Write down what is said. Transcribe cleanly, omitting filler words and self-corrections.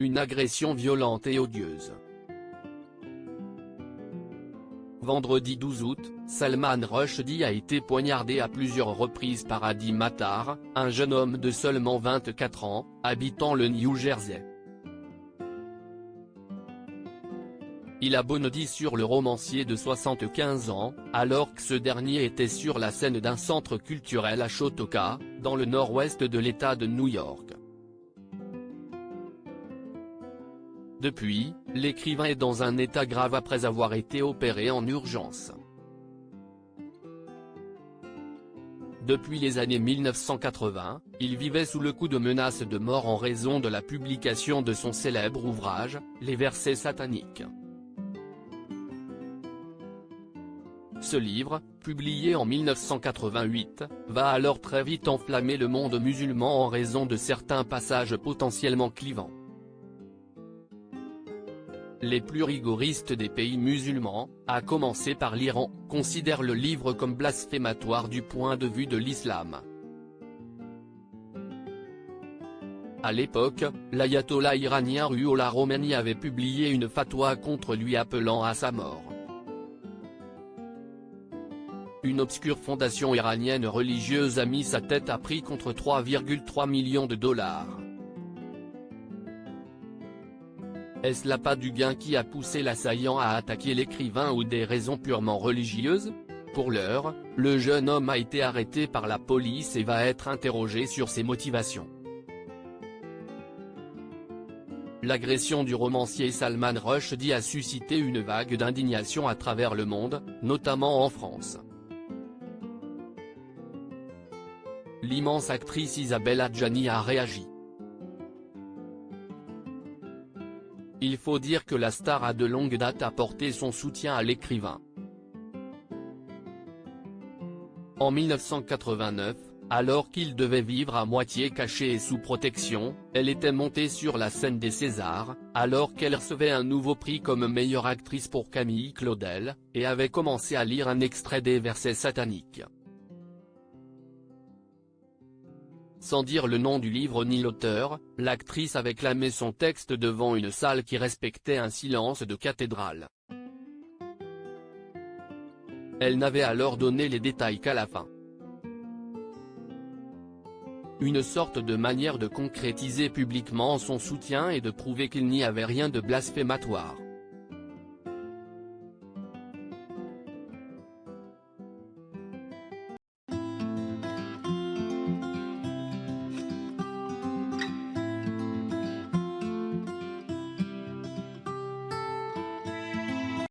une agression violente et odieuse. Vendredi 12 août, Salman Rushdie a été poignardé à plusieurs reprises par Adi Matar, un jeune homme de seulement 24 ans, habitant le New Jersey. Il a bondi sur le romancier de 75 ans, alors que ce dernier était sur la scène d'un centre culturel à Chautauqua, dans le nord-ouest de l'État de New York. Depuis, l'écrivain est dans un état grave après avoir été opéré en urgence. Depuis les années 1980, il vivait sous le coup de menaces de mort en raison de la publication de son célèbre ouvrage, Les versets sataniques. Ce livre, publié en 1988, va alors très vite enflammer le monde musulman en raison de certains passages potentiellement clivants. Les plus rigoristes des pays musulmans, à commencer par l'Iran, considèrent le livre comme blasphématoire du point de vue de l'islam. À l'époque, l'ayatollah iranien Ruhollah Khomeini avait publié une fatwa contre lui appelant à sa mort. Une obscure fondation iranienne religieuse a mis sa tête à prix contre 3,3 millions de dollars. Est-ce l'appât du gain qui a poussé l'assaillant à attaquer l'écrivain ou des raisons purement religieuses? Pour l'heure, le jeune homme a été arrêté par la police et va être interrogé sur ses motivations. L'agression du romancier Salman Rushdie a suscité une vague d'indignation à travers le monde, notamment en France. L'immense actrice Isabelle Adjani a réagi. Il faut dire que la star a de longue date apporté son soutien à l'écrivain. En 1989, alors qu'il devait vivre à moitié caché et sous protection, elle était montée sur la scène des Césars, alors qu'elle recevait un nouveau prix comme meilleure actrice pour Camille Claudel, et avait commencé à lire un extrait des versets sataniques. Sans dire le nom du livre ni l'auteur, l'actrice avait clamé son texte devant une salle qui respectait un silence de cathédrale. Elle n'avait alors donné les détails qu'à la fin. Une sorte de manière de concrétiser publiquement son soutien et de prouver qu'il n'y avait rien de blasphématoire.